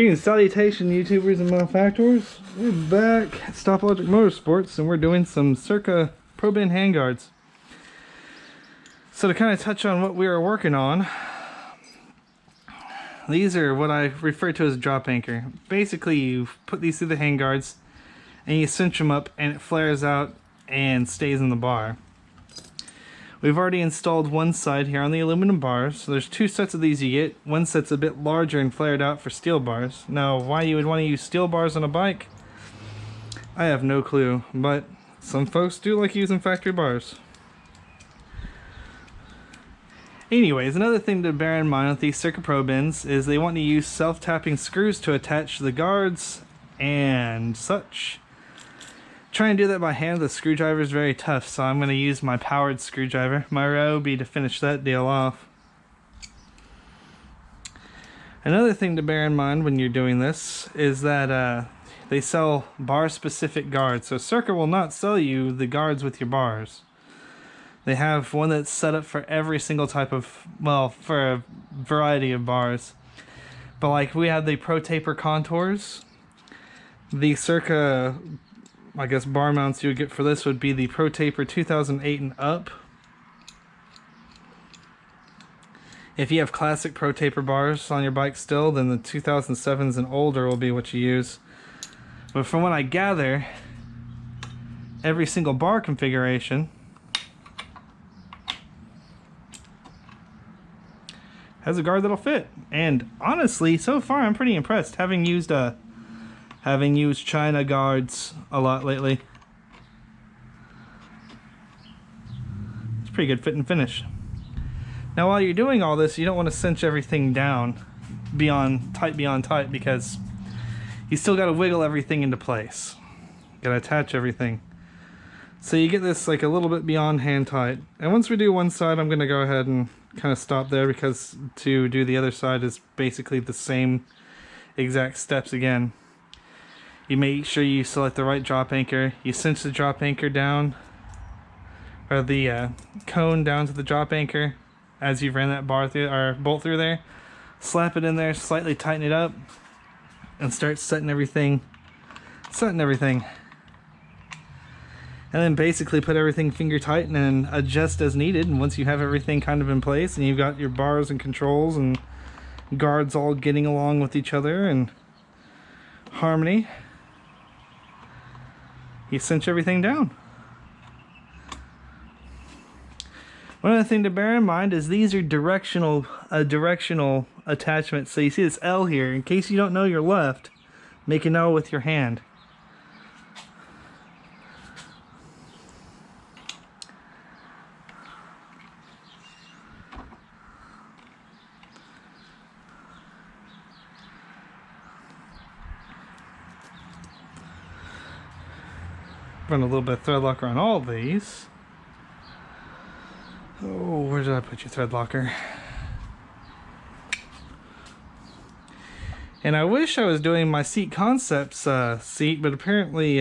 Greetings, salutation, YouTubers and manufacturers. We're back at Stoplogic Motorsports, and we're doing some Cyrca Pro Bin handguards. So to kind of touch on what we are working on, these are what I refer to as a drop anchor. Basically, you put these through the handguards, and you cinch them up, and it flares out and stays in the bar. We've already installed one side here on the aluminum bars. So there's two sets of these you get. One set's a bit larger and flared out for steel bars. Now, why you would want to use steel bars on a bike, I have no clue, but some folks do like using factory bars. Anyways, another thing to bear in mind with these Cyrca Pro Bins is they want to use self-tapping screws to attach the guards and such. Try and do that by hand. The screwdriver is very tough, so I'm going to use my powered screwdriver, my Ryobi, to finish that deal off. Another thing to bear in mind when you're doing this is that they sell bar-specific guards. So Cyrca will not sell you the guards with your bars. They have one that's set up for every single type of, well, for a variety of bars. But like we have the Pro Taper contours, the Cyrca, I guess, bar mounts you would get for this would be the Pro Taper 2008 and up. If you have classic Pro Taper bars on your bike still, then the 2007s and older will be what you use. But from what I gather, every single bar configuration has a guard that'll fit. And honestly, so far I'm pretty impressed, having used China guards a lot lately. It's pretty good fit and finish. Now while you're doing all this, you don't want to cinch everything down beyond tight, because you still got to wiggle everything into place. Got to attach everything. So you get this like a little bit beyond hand tight. And once we do one side, I'm going to go ahead and kind of stop there, because to do the other side is basically the same exact steps again. You make sure you select the right drop anchor. You cinch the drop anchor down, or the cone down to the drop anchor as you've ran that bar through, or bolt through there. Slap it in there, slightly tighten it up, and start setting everything. And then basically put everything finger tight and then adjust as needed. And once you have everything kind of in place and you've got your bars and controls and guards all getting along with each other in harmony, you cinch everything down. One other thing to bear in mind is these are directional attachments. So you see this L here. In case you don't know your left, make an L with your hand. Run a little bit of thread locker on all of these. Oh, where did I put your thread locker? And I wish I was doing my Seat Concepts seat, but apparently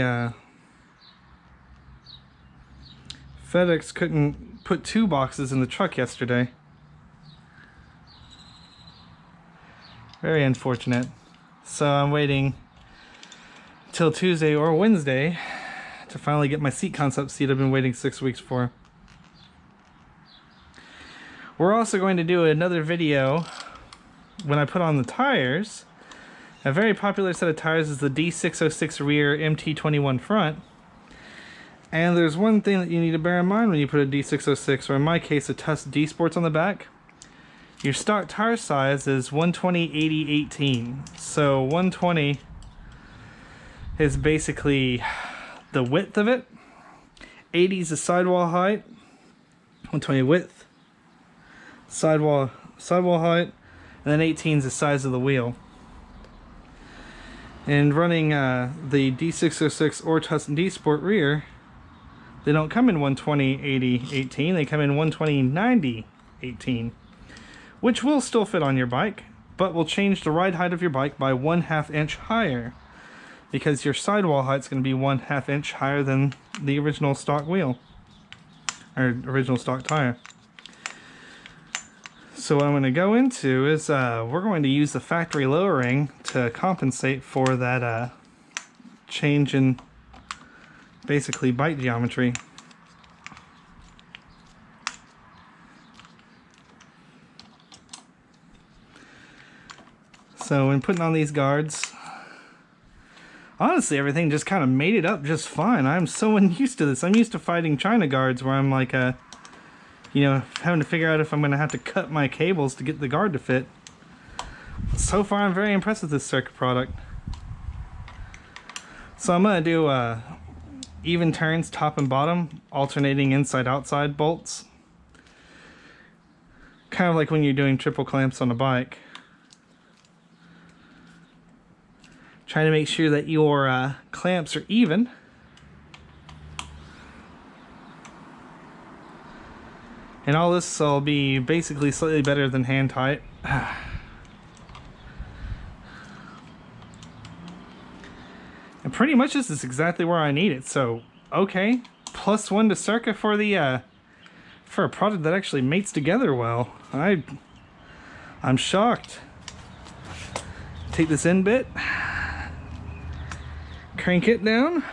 FedEx couldn't put 2 boxes in the truck yesterday. Very unfortunate. So I'm waiting till Tuesday or Wednesday to finally get my Seat Concept seat I've been waiting 6 weeks for. We're also going to do another video when I put on the tires. A very popular set of tires is the D606 rear, MT21 front. And there's one thing that you need to bear in mind when you put a D606, or in my case a Tusk D Sports on the back. Your stock tire size is 120/80/18. So 120 is basically the width of it, 80 is the sidewall height, 120 width, sidewall height, and then 18 is the size of the wheel. And running the D606 or Tusk D Sport rear, they don't come in 120/80/18, they come in 120/90/18, which will still fit on your bike, but will change the ride height of your bike by 1/2 inch higher, because your sidewall height is going to be 1/2 inch higher than the original stock wheel, or original stock tire. So what I'm going to go into is we're going to use the factory lowering to compensate for that change in basically bite geometry. So when putting on these guards, honestly everything just kind of made it up just fine. I'm so unused to this. I'm used to fighting China guards where I'm like you know, having to figure out if I'm going to have to cut my cables to get the guard to fit. So far I'm very impressed with this Cyrca product. So I'm going to do even turns top and bottom, alternating inside-outside bolts. Kind of like when you're doing triple clamps on a bike. Trying to make sure that your clamps are even. And all this will be basically slightly better than hand tight. And pretty much this is exactly where I need it. So, okay, +1 to Cyrca for the for a product that actually mates together well. I'm shocked. Take this end bit, crank it down.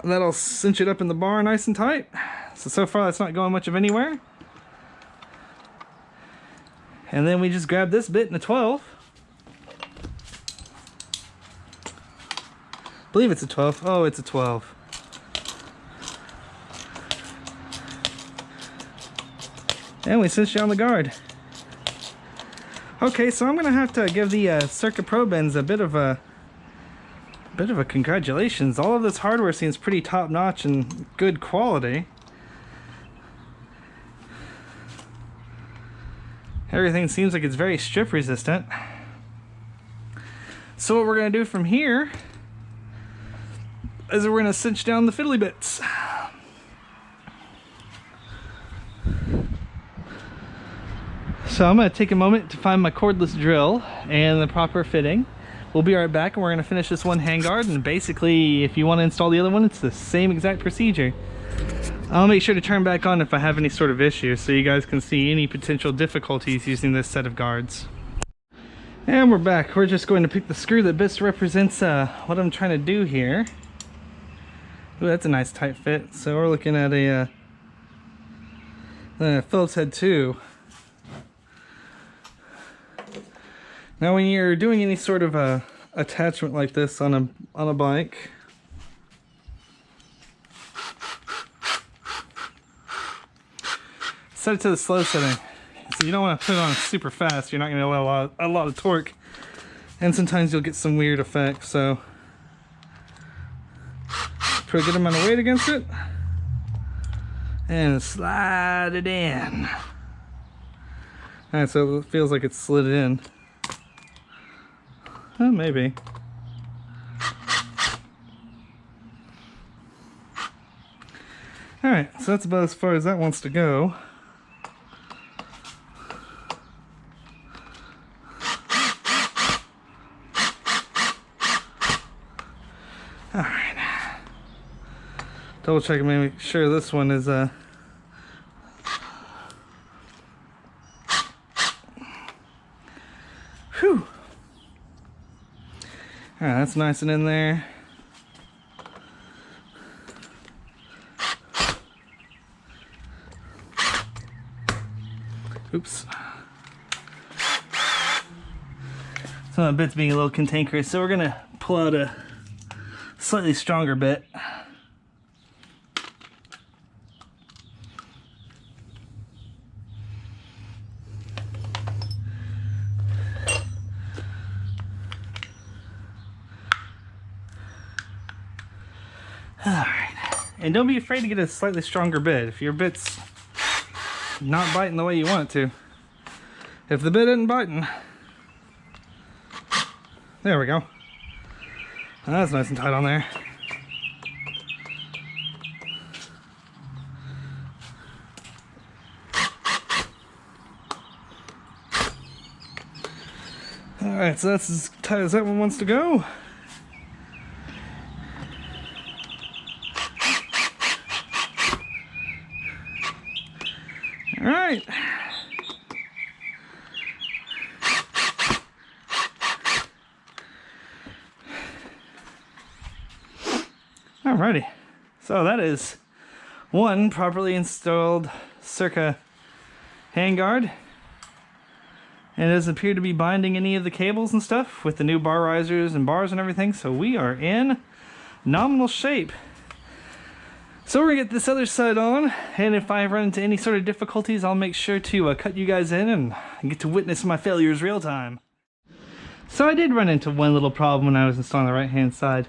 That'll cinch it up in the bar nice and tight. So far that's not going much of anywhere. And then we just grab this bit in a 12. I believe it's a 12. Oh, it's a 12. And we cinch down the guard. Okay, so I'm gonna have to give the Cyrca Pro Bends a bit of a congratulations. All of this hardware seems pretty top-notch and good quality. Everything seems like it's very strip resistant. So what we're going to do from here is we're going to cinch down the fiddly bits. So I'm going to take a moment to find my cordless drill and the proper fitting. We'll be right back and we're going to finish this one handguard, and basically if you want to install the other one, it's the same exact procedure. I'll make sure to turn back on if I have any sort of issue so you guys can see any potential difficulties using this set of guards. And we're back. We're just going to pick the screw that best represents what I'm trying to do here. Ooh, that's a nice tight fit. So we're looking at a Phillips head 2. Now when you're doing any sort of attachment like this on a bike, set it to the slow setting. So you don't want to put it on super fast. You're not going to allow a lot of torque, and sometimes you'll get some weird effects. So put a good amount of weight against it and slide it in. Alright, so it feels like it's slid in. Maybe. Alright, so that's about as far as that wants to go. Alright. Double check and make sure this one is whew. Alright, that's nice and in there. Oops. Some of the bits being a little cantankerous, so we're gonna pull out a slightly stronger bit. Alright, and don't be afraid to get a slightly stronger bit if your bit's not biting the way you want it to. If the bit isn't biting, there we go. That's nice and tight on there. Alright, so that's as tight as that one wants to go. Alrighty, so that is one properly installed Cyrca handguard, and it doesn't appear to be binding any of the cables and stuff with the new bar risers and bars and everything, so we are in nominal shape. So we're gonna get this other side on, and if I run into any sort of difficulties, I'll make sure to cut you guys in and get to witness my failures real time. So I did run into one little problem when I was installing the right hand side.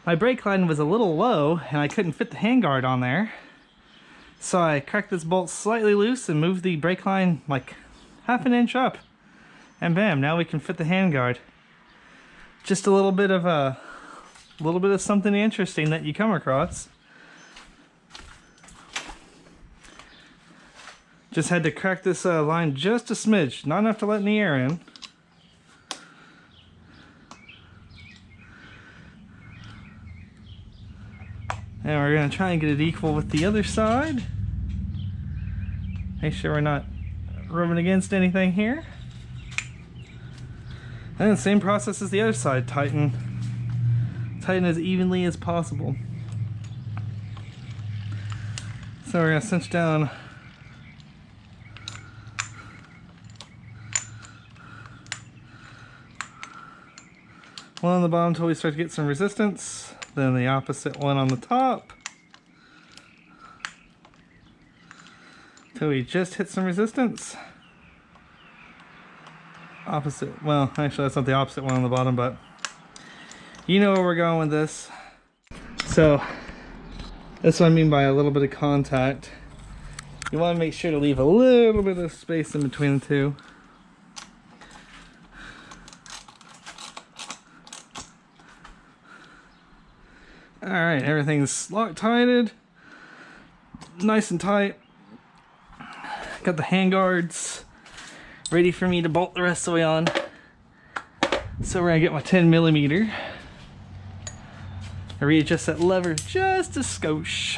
My brake line was a little low and I couldn't fit the handguard on there. So I cracked this bolt slightly loose and moved the brake line like half an inch up. And bam, now we can fit the handguard. Just a little bit of something interesting that you come across. Just had to crack this line just a smidge, not enough to let any air in. And we're going to try and get it equal with the other side. Make sure we're not rubbing against anything here. And the same process as the other side. Tighten as evenly as possible. So we're going to cinch down one on the bottom until we start to get some resistance. Then the opposite one on the top. Till we just hit some resistance. Opposite, well, actually that's not the opposite one on the bottom, but you know where we're going with this. So that's what I mean by a little bit of contact. You want to make sure to leave a little bit of space in between the two. Alright, everything's Loctited, nice and tight. Got the handguards ready for me to bolt the rest of the way on. So we're gonna get my 10mm. I readjust that lever just a skosh.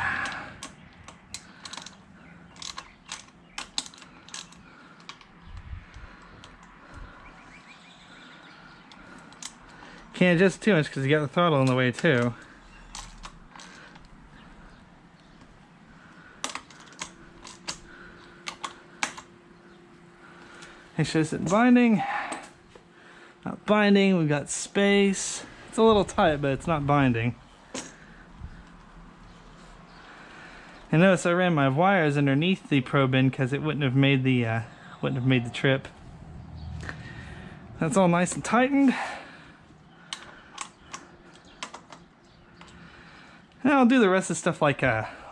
Can't adjust too much because you got the throttle in the way too. Make sure it's binding. Not binding, we've got space. It's a little tight, but it's not binding. And notice I ran my wires underneath the probe in because it wouldn't have made the trip. That's all nice and tightened. And I'll do the rest of the stuff like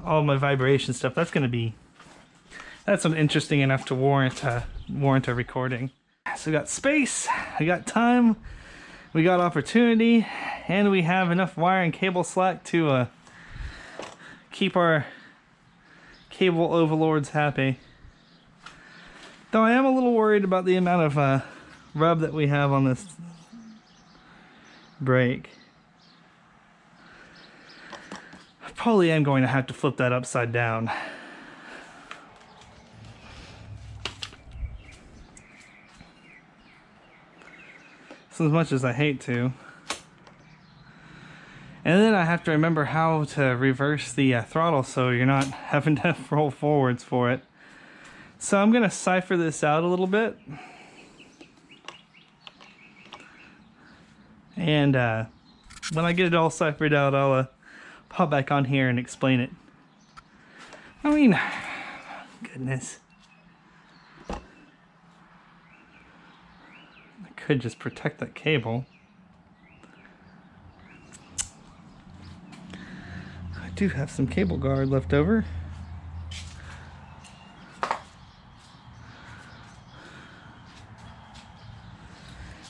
all my vibration stuff. That's something interesting enough to warrant a recording. So we got space, we got time, we got opportunity, and we have enough wire and cable slack to keep our cable overlords happy. Though I am a little worried about the amount of rub that we have on this brake. I probably am going to have to flip that upside down. So as much as I hate to. And then I have to remember how to reverse the throttle so you're not having to roll forwards for it. So I'm going to cipher this out a little bit. And when I get it all ciphered out, I'll pop back on here and explain it. I mean, goodness. Could just protect that cable. I do have some cable guard left over.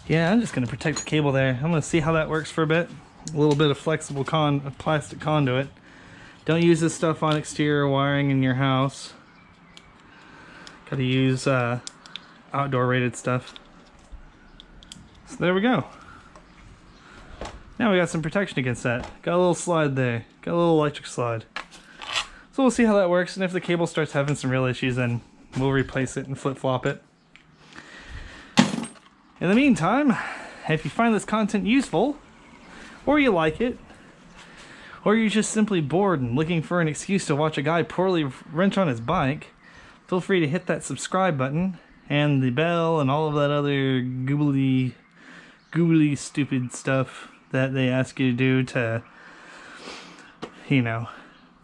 Yeah, I'm just going to protect the cable there. I'm going to see how that works for a bit. A little bit of flexible plastic conduit. Don't use this stuff on exterior wiring in your house. Got to use outdoor rated stuff. So there we go. Now we got some protection against that. Got a little slide there. Got a little electric slide. So we'll see how that works, and if the cable starts having some real issues, then we'll replace it and flip-flop it. In the meantime, if you find this content useful, or you like it, or you're just simply bored and looking for an excuse to watch a guy poorly wrench on his bike, feel free to hit that subscribe button and the bell and all of that other googly stupid stuff that they ask you to do to, you know,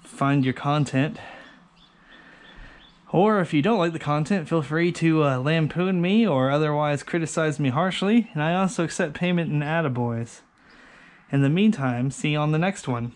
find your content. Or if you don't like the content, feel free to lampoon me or otherwise criticize me harshly, and I also accept payment in attaboys. In the meantime, see you on the next one.